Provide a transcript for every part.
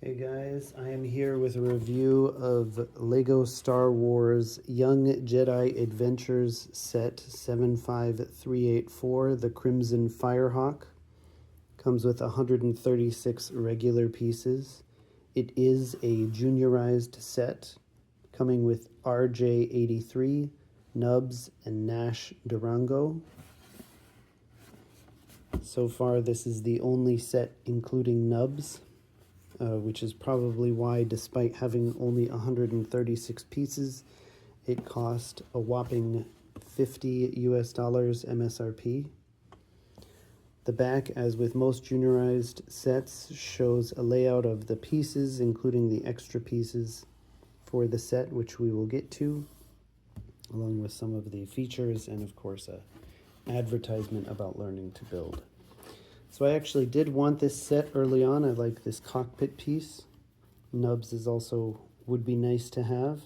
Hey guys, I am here with a review of LEGO Star Wars Young Jedi Adventures Set 75384, the Crimson Firehawk. Comes with 136 regular pieces. It is a juniorized set, coming with RJ83, Nubs, and Nash Durango. So far, this is the only set including Nubs. Which is probably why, despite having only 136 pieces, it cost a whopping $50 MSRP. The back, as with most juniorized sets, shows a layout of the pieces, including the extra pieces for the set, which we will get to, along with some of the features and, of course, an advertisement about learning to build. So I actually did want this set early on. I like this cockpit piece. Nubs is also would be nice to have.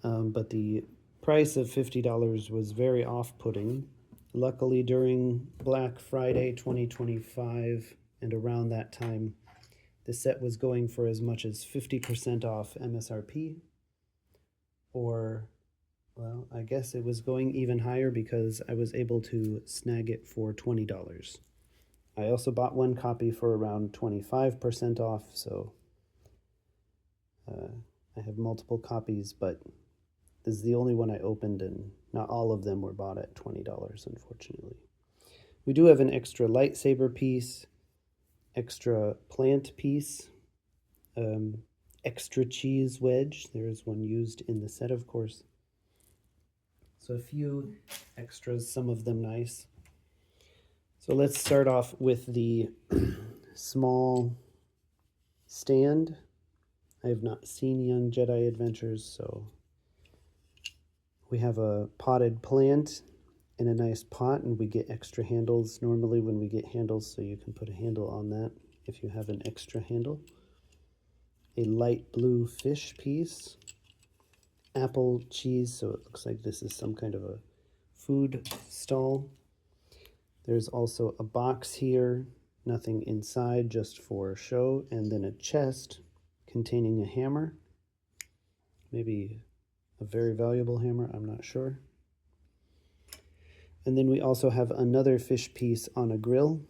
But the price of $50 was very off-putting. Luckily, during Black Friday 2025 and around that time, the set was going for as much as 50% off MSRP. Or, well, I guess it was going even higher because I was able to snag it for $20. I also bought one copy for around 25% off, so I have multiple copies, but this is the only one I opened, and not all of them were bought at $20, unfortunately. We do have an extra lightsaber piece, extra plant piece, extra cheese wedge. There is one used in the set, of course. So a few extras, some of them nice. So let's start off with the small stand. I have not seen Young Jedi Adventures, so we have a potted plant in a nice pot, and we get extra handles normally when we get handles, so you can put a handle on that if you have an extra handle. A light blue fish piece, apple cheese, so it looks like this is some kind of a food stall. There's also a box here, nothing inside, just for show, and then a chest containing a hammer, maybe a very valuable hammer, I'm not sure. And then we also have another fish piece on a grill.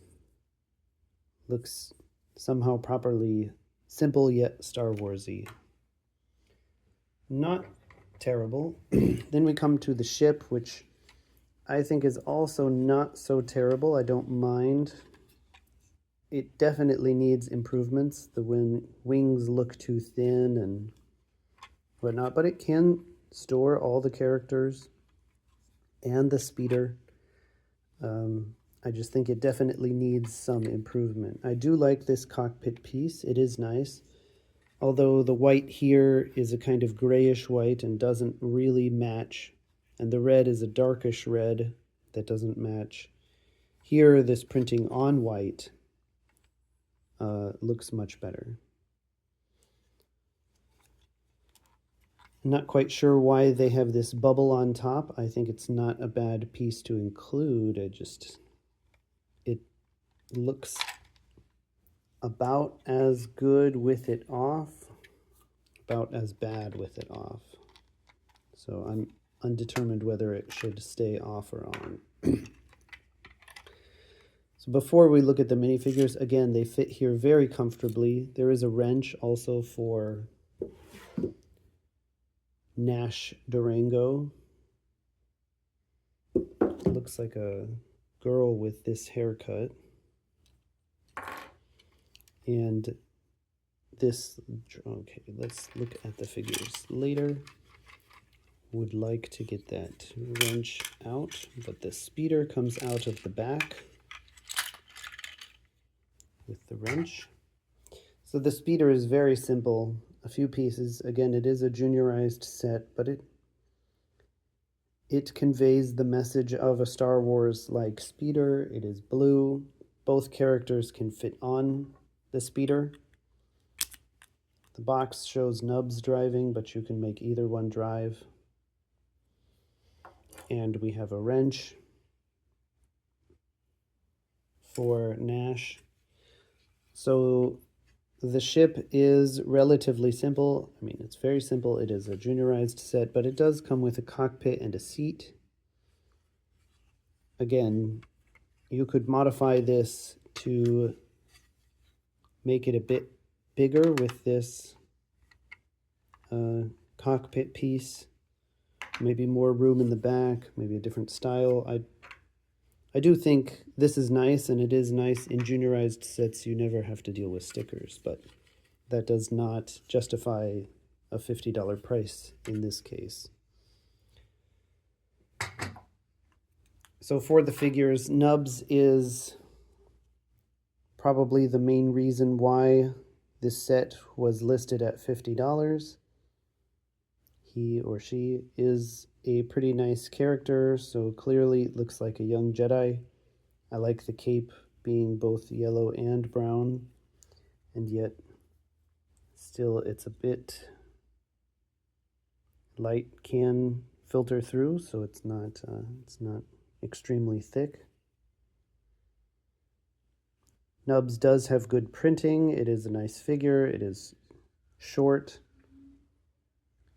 Looks somehow properly simple yet Star Wars-y. Not terrible. Then we come to the ship, which I think is also not so terrible. I don't mind. It definitely needs improvements. The wings look too thin and whatnot, but it can store all the characters and the speeder. I just think it definitely needs some improvement. I do like this cockpit piece. It is nice. Although the white here is a kind of grayish white and doesn't really match. And the red is a darkish red that doesn't match. Here, this printing on white looks much better. I'm not quite sure why they have this bubble on top. I think it's not a bad piece to include. It looks about as good with it off, about as bad with it off. So I'm undetermined whether it should stay off or on. So before we look at the minifigures, again, they fit here very comfortably. There is a wrench also for Nash Durango. Looks like a girl with this haircut. And this, okay, let's look at the figures later. Would like to get that wrench out, but the speeder comes out of the back with the wrench. So the speeder is very simple, a few pieces. Again, it is a juniorized set, but it conveys the message of a Star Wars-like speeder. It is blue. Both characters can fit on the speeder. The box shows Nubs driving, but you can make either one drive. And we have a wrench for Nash. So The ship is relatively simple. I mean, it's very simple. It is a juniorized set, but it does come with a cockpit and a seat. Again, you could modify this to make it a bit bigger with this cockpit piece. Maybe more room in the back, maybe a different style. I do think this is nice, and it is nice in juniorized sets. You never have to deal with stickers, but that does not justify a $50 price in this case. So for the figures, Nubs is probably the main reason why this set was listed at $50. He or she is a pretty nice character, so clearly it looks like a young Jedi. I like the cape being both yellow and brown, and yet still it's a bit light can filter through, so it's not extremely thick. Nubs does have good printing. It is a nice figure. It is short.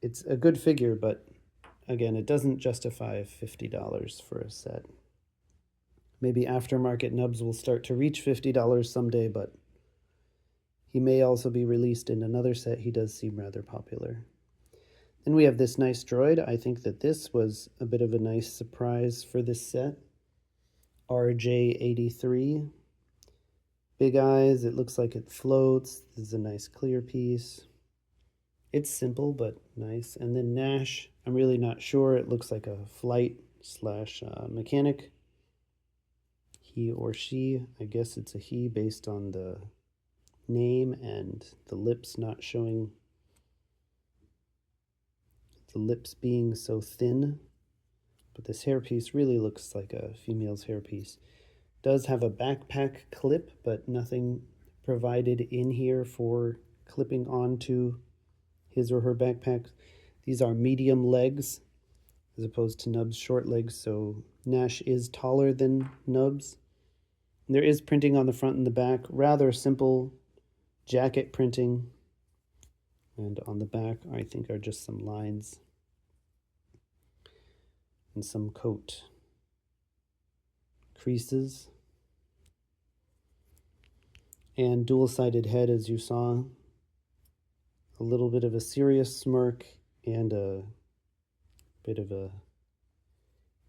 It's a good figure, but again, it doesn't justify $50 for a set. Maybe aftermarket Nubs will start to reach $50 someday, but he may also be released in another set. He does seem rather popular. Then we have this nice droid. I think that this was a bit of a nice surprise for this set. RJ83. Big eyes. It looks like it floats. This is a nice clear piece. It's simple, but nice. And then Nash, I'm really not sure. It looks like a flight / mechanic. He or she, I guess it's a he based on the name and the lips not showing, the lips being so thin. But this hairpiece really looks like a female's hairpiece. Does have a backpack clip, but nothing provided in here for clipping onto his or her backpack. These are medium legs as opposed to Nubs' short legs, so Nash is taller than Nubs. There is printing on the front and the back, rather simple jacket printing. And on the back, I think, are just some lines and some coat creases. And dual-sided head, as you saw. A little bit of a serious smirk and a bit of a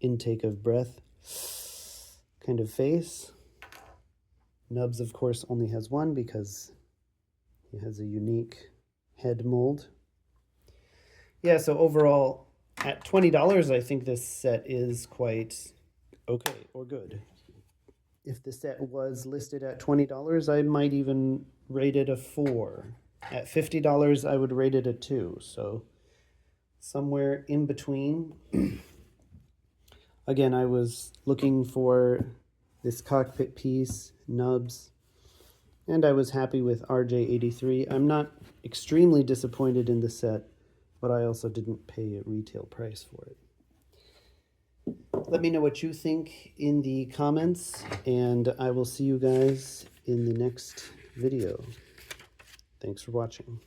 intake of breath kind of face. Nubs, of course, only has one because he has a unique head mold. Yeah, so overall, at $20, I think this set is quite okay or good. If the set was listed at $20, I might even rate it a 4. At $50, I would rate it a 2. So somewhere in between. Again, I was looking for this cockpit piece, Nubs, and I was happy with RJ83. I'm not extremely disappointed in the set, but I also didn't pay a retail price for it. Let me know what you think in the comments, and I will see you guys in the next video. Thanks for watching.